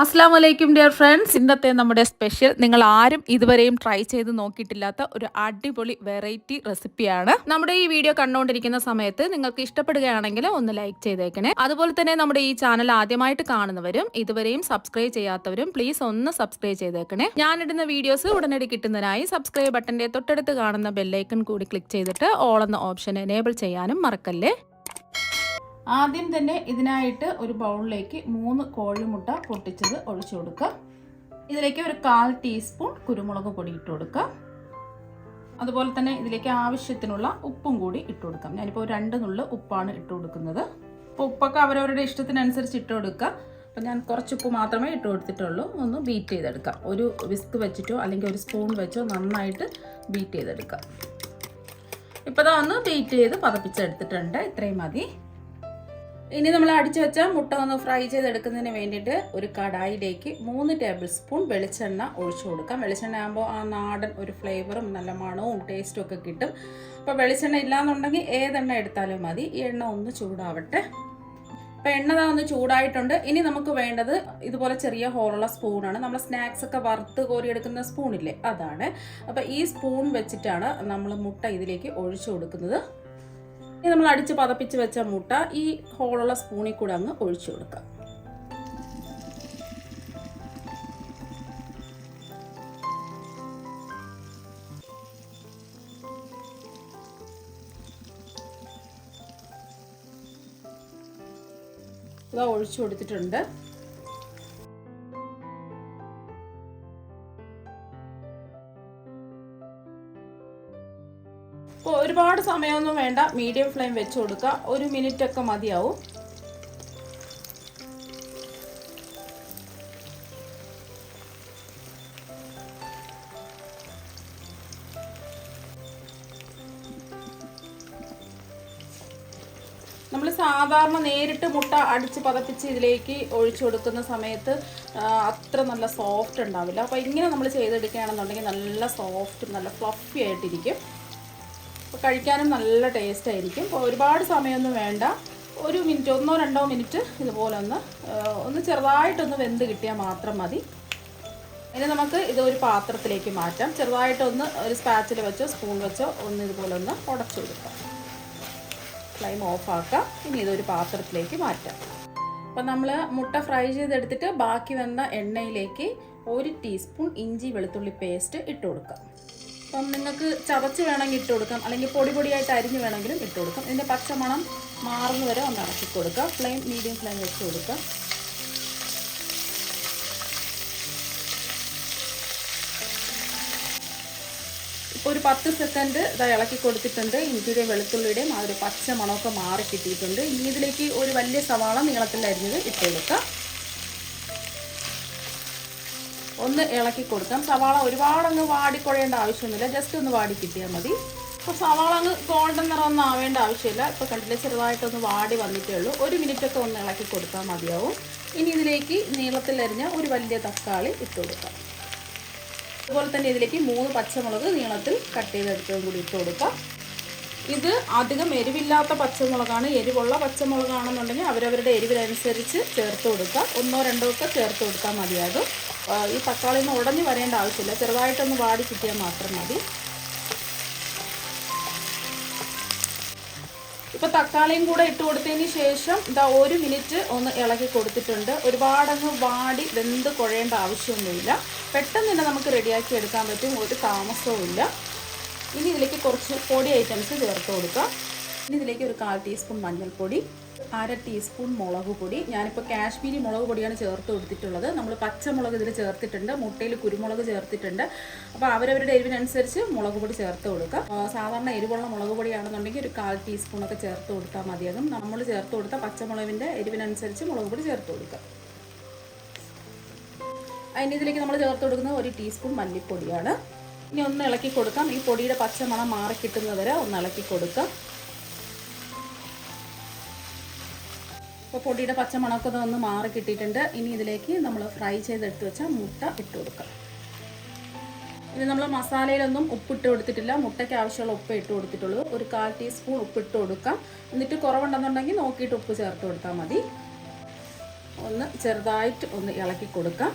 അസ്സാം വലൈക്കും dear friends. ഇന്നത്തെ നമ്മുടെ സ്പെഷ്യൽ നിങ്ങൾ ആരും ഇതുവരെയും ട്രൈ ചെയ്ത് നോക്കിയിട്ടില്ലാത്ത ഒരു അടിപൊളി വെറൈറ്റി റെസിപ്പിയാണ്. നമ്മുടെ ഈ വീഡിയോ കണ്ടുകൊണ്ടിരിക്കുന്ന സമയത്ത് നിങ്ങൾക്ക് ഇഷ്ടപ്പെടുകയാണെങ്കിൽ ഒന്ന് ലൈക്ക് ചെയ്തേക്കണേ. അതുപോലെ തന്നെ നമ്മുടെ ഈ ചാനൽ ആദ്യമായിട്ട് കാണുന്നവരും ഇതുവരെയും സബ്സ്ക്രൈബ് ചെയ്യാത്തവരും പ്ലീസ് ഒന്ന് സബ്സ്ക്രൈബ് ചെയ്തേക്കണേ. ഞാനിടുന്ന വീഡിയോസ് ഉടനടി കിട്ടുന്നതിനായി സബ്സ്ക്രൈബ് ബട്ടന്റെ തൊട്ടടുത്ത് കാണുന്ന ബെല്ലൈക്കൺ കൂടി ക്ലിക്ക് ചെയ്തിട്ട് ഓൾ എന്ന ഓപ്ഷൻ എനേബിൾ ചെയ്യാനും മറക്കല്ലേ. ആദ്യം തന്നെ ഇതിനായിട്ട് ഒരു ബൗളിലേക്ക് 3 കോഴിമുട്ട പൊട്ടിച്ചത് ഒഴിച്ചു കൊടുക്കുക. ഇതിലേക്ക് ഒരു 1/4 ടീസ്പൂൺ കുരുമുളക് പൊടി ഇട്ട് കൊടുക്കുക. അതുപോലെ തന്നെ ഇതിലേക്ക് ആവശ്യത്തിനുള്ള ഉപ്പും കൂടി ഇട്ട് കൊടുക്കാം. ഞാനിപ്പോൾ 2 നുള്ള് ഉപ്പാണ് ഇട്ട് കൊടുക്കുന്നത്. അപ്പോൾ ഉപ്പൊക്കെ അവരവരുടെ ഇഷ്ടത്തിനനുസരിച്ച് ഇട്ട് കൊടുക്കുക. അപ്പോൾ ഞാൻ കുറച്ച് ഉപ്പ് മാത്രമേ ഇട്ട് കൊടുത്തിട്ടുള്ളൂ. ഒന്ന് ബീറ്റ് ചെയ്തെടുക്കാം. ഒരു വിസ്ക് വെച്ചിട്ടോ അല്ലെങ്കിൽ ഒരു സ്പൂൺ വെച്ചോ നന്നായിട്ട് ബീറ്റ് ചെയ്തെടുക്കാം. ഇപ്പോൾ ഒന്ന് ബീറ്റ് ചെയ്ത് പതപ്പിച്ചെടുത്തിട്ടുണ്ട്. ഇത്രയും മതി. ഇനി നമ്മൾ അടിച്ചു വെച്ച മുട്ട ഒന്ന് ഫ്രൈ ചെയ്തെടുക്കുന്നതിന് വേണ്ടിയിട്ട് ഒരു കടായിലേക്ക് 3 ടേബിൾ സ്പൂൺ വെളിച്ചെണ്ണ ഒഴിച്ചു കൊടുക്കാം. വെളിച്ചെണ്ണ ആകുമ്പോൾ ആ നാടൻ ഒരു ഫ്ലേവറും നല്ല മണവും ടേസ്റ്റും ഒക്കെ കിട്ടും. അപ്പോൾ വെളിച്ചെണ്ണ ഇല്ലാന്നുണ്ടെങ്കിൽ ഏതെണ്ണ എടുത്താലും മതി. ഈ എണ്ണ ഒന്ന് ചൂടാവട്ടെ. അപ്പോൾ എണ്ണ ഒന്ന് ചൂടായിട്ടുണ്ട്. ഇനി നമുക്ക് വേണ്ടത് ഇതുപോലെ ചെറിയ ഹോളുള്ള സ്പൂണാണ്. നമ്മൾ സ്നാക്സ് ഒക്കെ വറുത്ത് കോരിയെടുക്കുന്ന സ്പൂണില്ലേ, അതാണ്. അപ്പോൾ ഈ സ്പൂൺ വെച്ചിട്ടാണ് നമ്മൾ മുട്ട ഇതിലേക്ക് ഒഴിച്ചു കൊടുക്കുന്നത്. ഇനി നമ്മൾ അടിച്ച് പതപ്പിച്ച് വെച്ച മുട്ട ഈ ഹോളുള്ള സ്പൂണിൽ കൂടെ അങ്ങ് ഒഴിച്ചു കൊടുക്കാം. ഇതാ ഒഴിച്ചു കൊടുത്തിട്ടുണ്ട്. അപ്പോൾ ഒരുപാട് സമയമൊന്നും വേണ്ട, മീഡിയം ഫ്ലെയിം വെച്ച് കൊടുക്കുക. 1 മിനിറ്റ് ഒക്കെ മതിയാവും. നമ്മൾ സാധാരണ നേരിട്ട് മുട്ട അടിച്ച് പതപ്പിച്ച് ഇതിലേക്ക് ഒഴിച്ചു കൊടുക്കുന്ന സമയത്ത് അത്ര നല്ല സോഫ്റ്റ് ഉണ്ടാവില്ല. അപ്പോൾ ഇങ്ങനെ നമ്മൾ ചെയ്തെടുക്കുകയാണെന്നുണ്ടെങ്കിൽ നല്ല സോഫ്റ്റ് നല്ല ഫ്ലഫി ആയിട്ടിരിക്കും. അപ്പോൾ കഴിക്കാനും നല്ല ടേസ്റ്റ് ആയിരിക്കും. അപ്പോൾ ഒരുപാട് സമയമൊന്നും വേണ്ട, 1 മിനിറ്റ് 1-2 മിനിറ്റ് ഇതുപോലെ ഒന്ന് ചെറുതായിട്ടൊന്ന് വെന്ത് കിട്ടിയാൽ മാത്രം മതി. ഇനി നമുക്ക് ഇത് ഒരു പാത്രത്തിലേക്ക് മാറ്റാം. ചെറുതായിട്ടൊന്ന് ഒരു സ്പാച്ചിൽ വെച്ചോ സ്പൂൺ വെച്ചോ ഇതുപോലെ ഒന്ന് ഉടച്ചു കൊടുക്കാം. ഫ്ലെയിം ഓഫാക്കാം. ഇനി ഇതൊരു പാത്രത്തിലേക്ക് മാറ്റാം. അപ്പം നമ്മൾ മുട്ട ഫ്രൈ ചെയ്തെടുത്തിട്ട് ബാക്കി വന്ന എണ്ണയിലേക്ക് 1 ടീസ്പൂൺ ഇഞ്ചി വെളുത്തുള്ളി പേസ്റ്റ് ഇട്ട് കൊടുക്കാം. അപ്പം നിങ്ങൾക്ക് ചതച്ച് വേണമെങ്കിൽ ഇട്ട് കൊടുക്കാം, അല്ലെങ്കിൽ പൊടിയായിട്ട് അരിഞ്ഞ് വേണമെങ്കിലും ഇട്ട് കൊടുക്കാം. ഇതിൻ്റെ പച്ചമണം മാറുന്ന വരെ ഒന്ന് ഇളക്കി കൊടുക്കുക. ഫ്ലെയിം മീഡിയം ഫ്ലെയിം വെച്ച് കൊടുക്കുക. ഇപ്പോൾ ഒരു 10 സെക്കൻഡ് ഇതാ ഇളക്കി കൊടുത്തിട്ടുണ്ട്. ഇഞ്ചിയുടെയും വെളുത്തുള്ളിയുടെയും ആ ഒരു പച്ചമണമൊക്കെ മാറി കിട്ടിയിട്ടുണ്ട്. ഇനി ഇതിലേക്ക് ഒരു വലിയ സവാള നീളത്തിൽ അരിഞ്ഞത് ഇട്ട് കൊടുക്കാം. ഒന്ന് ഇളക്കി കൊടുക്കാം. സവാള ഒരുപാടങ്ങ് വാടിക്കുഴയേണ്ട ആവശ്യമൊന്നുമില്ല, ജസ്റ്റ് ഒന്ന് വാടി കിട്ടിയാൽ മതി. അപ്പോൾ സവാള അങ്ങ് ഗോൾഡൻ നിറമൊന്നും ആവേണ്ട ആവശ്യമില്ല. ഇപ്പോൾ കണ്ടില്ലേ, ചെറുതായിട്ടൊന്ന് വാടി വന്നിട്ടേ ഉള്ളൂ. 1 മിനിറ്റൊക്കെ ഒന്ന് ഇളക്കി കൊടുത്താൽ മതിയാവും. ഇനി ഇതിലേക്ക് നീളത്തിലരിഞ്ഞ ഒരു വലിയ തക്കാളി ഇട്ട് കൊടുക്കാം. അതുപോലെ തന്നെ ഇതിലേക്ക് 3 പച്ചമുളക് നീളത്തിൽ കട്ട് ചെയ്തെടുത്തതും കൂടി ഇട്ട് കൊടുക്കാം. ഇത് അധികം എരിവില്ലാത്ത പച്ചമുളകാണ്. എരിവുള്ള പച്ചമുളകാണെന്നുണ്ടെങ്കിൽ അവരവരുടെ എരിവിനനുസരിച്ച് ചേർത്ത് കൊടുക്കുക. 1-2 ഒക്കെ ചേർത്ത് കൊടുത്താൽ മതിയാകും. ഈ തക്കാളി ഒന്നും ഉടഞ്ഞു വരേണ്ട ആവശ്യമില്ല, ചെറുതായിട്ടൊന്ന് വാടി കിട്ടിയാൽ മാത്രം മതി. ഇപ്പോൾ തക്കാളിയും കൂടെ ഇട്ട് കൊടുത്തതിന് ശേഷം ഇതാ 1 മിനിറ്റ് ഒന്ന് ഇളക്കി കൊടുത്തിട്ടുണ്ട്. ഒരുപാടങ്ങ് വാടി വെന്ത് കുഴയേണ്ട ആവശ്യമൊന്നുമില്ല. പെട്ടെന്ന് തന്നെ നമുക്ക് റെഡിയാക്കി എടുക്കാൻ പറ്റും, ഒരു താമസവും ഇല്ല. ഇനി ഇതിലേക്ക് കുറച്ച് പൊടി ഐറ്റംസ് ചേർത്ത് കൊടുക്കുക. ഇനി ഇതിലേക്ക് ഒരു 1/4 ടീസ്പൂൺ മഞ്ഞൾപ്പൊടി, 1/2 ടീസ്പൂൺ മുളക് പൊടി. ഞാനിപ്പോൾ കാശ്മീരി മുളക് പൊടിയാണ് ചേർത്ത് കൊടുത്തിട്ടുള്ളത്. നമ്മൾ പച്ചമുളക് ഇതിൽ ചേർത്തിട്ടുണ്ട്, മുട്ടയിൽ കുരുമുളക് ചേർത്തിട്ടുണ്ട്. അപ്പോൾ അവരവരുടെ എരിവിനനുസരിച്ച് മുളക് പൊടി ചേർത്ത് കൊടുക്കുക. സാധാരണ എരിവുള്ള മുളക് പൊടിയാണെന്നുണ്ടെങ്കിൽ ഒരു 1/4 ടീസ്പൂണൊക്കെ ചേർത്ത് കൊടുത്താൽ മതിയാകും. നമ്മൾ ചേർത്ത് കൊടുത്ത പച്ചമുളകിൻ്റെ എരിവിനനുസരിച്ച് മുളക് പൊടി ചേർത്ത് കൊടുക്കുക. അതിന് ഇതിലേക്ക് നമ്മൾ ചേർത്ത് കൊടുക്കുന്നത് 1 ടീസ്പൂൺ മല്ലിപ്പൊടിയാണ്. ഇനി ഒന്ന് ഇളക്കി കൊടുക്കാം. ഈ പൊടിയുടെ പച്ചമണം മാറി കിട്ടുന്നവരെ ഒന്ന് ഇളക്കി കൊടുക്കാം. അപ്പോൾ പൊടിയുടെ പച്ചമണമൊക്കെ ഒന്ന് മാറി കിട്ടിയിട്ടുണ്ട്. ഇനി ഇതിലേക്ക് നമ്മൾ ഫ്രൈ ചെയ്തെടുത്ത് വെച്ച മുട്ട ഇട്ട് കൊടുക്കാം. ഇനി നമ്മൾ മസാലയിലൊന്നും ഉപ്പിട്ട് കൊടുത്തിട്ടില്ല, മുട്ടയ്ക്ക് ആവശ്യമുള്ള ഉപ്പ് ഇട്ട് കൊടുത്തിട്ടുള്ളൂ. ഒരു 1/4 ടീസ്പൂൺ ഉപ്പിട്ട് കൊടുക്കാം. എന്നിട്ട് കുറവുണ്ടെന്നുണ്ടെങ്കിൽ നോക്കിയിട്ട് ഉപ്പ് ചേർത്ത് കൊടുത്താൽ മതി. ഒന്ന് ചെറുതായിട്ട് ഒന്ന് ഇളക്കി കൊടുക്കാം.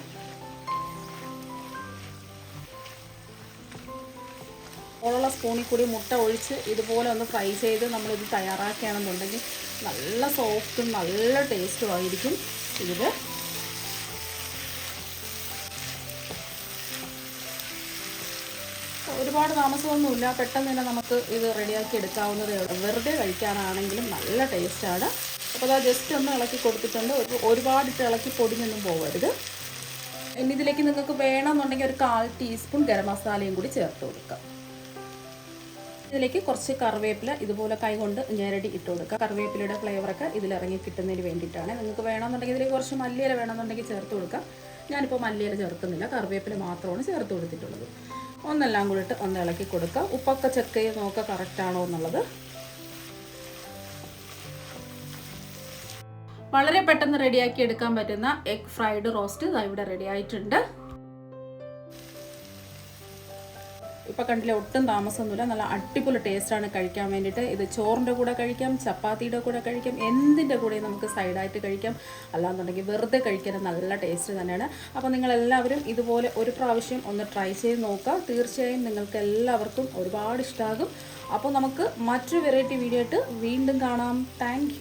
ഉള്ള സ്പൂണിൽ കൂടി മുട്ട ഒഴിച്ച് ഇതുപോലെ ഒന്ന് ഫ്രൈ ചെയ്ത് നമ്മളിത് തയ്യാറാക്കുകയാണെന്നുണ്ടെങ്കിൽ നല്ല സോഫ്റ്റും നല്ല ടേസ്റ്റും ആയിരിക്കും ഇത്. ഒരുപാട് താമസമൊന്നുമില്ല, പെട്ടെന്ന് തന്നെ നമുക്ക് ഇത് റെഡിയാക്കി എടുക്കാവുന്നതേ ഉള്ളൂ. വെറുതെ കഴിക്കാനാണെങ്കിലും നല്ല ടേസ്റ്റാണ്. അപ്പോൾ അത് ജസ്റ്റ് ഒന്ന് ഇളക്കി കൊടുത്തിട്ടുണ്ട്. ഒരുപാടിട്ട് ഇളക്കി പൊടിഞ്ഞൊന്നും പോകരുത്. ഇനി ഇതിലേക്ക് നിങ്ങൾക്ക് വേണമെന്നുണ്ടെങ്കിൽ ഒരു 1/4 ടീസ്പൂൺ ഗരം മസാലയും കൂടി ചേർത്ത് കൊടുക്കാം. ഇതിലേക്ക് കുറച്ച് കറിവേപ്പില ഇതുപോലെ കൈകൊണ്ട് ഞെരടി ഇട്ട് കൊടുക്കുക. കറിവേപ്പിലയുടെ ഫ്ലേവറൊക്കെ ഇതിലിറങ്ങി കിട്ടുന്നതിന് വേണ്ടിയിട്ടാണ്. നിങ്ങൾക്ക് വേണമെന്നുണ്ടെങ്കിൽ ഇതിലേക്ക് കുറച്ച് മല്ലിയില വേണമെന്നുണ്ടെങ്കിൽ ചേർത്ത് കൊടുക്കാം. ഞാനിപ്പോൾ മല്ലിയില ചേർക്കുന്നില്ല, കറിവേപ്പില മാത്രമാണ് ചേർത്ത് കൊടുത്തിട്ടുള്ളത്. ഒന്നെല്ലാം കൂടി ഇട്ട് ഒന്ന് ഇളക്കി കൊടുക്കുക. ഉപ്പൊക്കെ ചെക്ക് ചെയ്ത് നോക്കുക കറക്റ്റാണോ എന്നുള്ളത്. വളരെ പെട്ടെന്ന് റെഡിയാക്കി എടുക്കാൻ പറ്റുന്ന എഗ് ഫ്രൈഡ് റോസ്റ്റ് ഇവിടെ റെഡി ആയിട്ടുണ്ട്. ഇപ്പോൾ കണ്ടില്ലേ, ഒട്ടും താമസമൊന്നുമില്ല. നല്ല അടിപൊളി ടേസ്റ്റാണ് കഴിക്കാൻ വേണ്ടിയിട്ട്. ഇത് ചോറിൻ്റെ കൂടെ കഴിക്കാം, ചപ്പാത്തിയുടെ കൂടെ കഴിക്കാം, എന്തിൻ്റെ കൂടെ നമുക്ക് സൈഡായിട്ട് കഴിക്കാം. അല്ലാന്നുണ്ടെങ്കിൽ വെറുതെ കഴിക്കാൻ നല്ല ടേസ്റ്റ് തന്നെയാണ്. അപ്പോൾ നിങ്ങളെല്ലാവരും ഇതുപോലെ ഒരു പ്രാവശ്യം ഒന്ന് ട്രൈ ചെയ്ത് നോക്കുക. തീർച്ചയായും നിങ്ങൾക്ക് എല്ലാവർക്കും ഒരുപാട് ഇഷ്ടമാകും. അപ്പോൾ നമുക്ക് മറ്റൊരു വെറൈറ്റി വീഡിയോ ആയിട്ട് വീണ്ടും കാണാം. താങ്ക്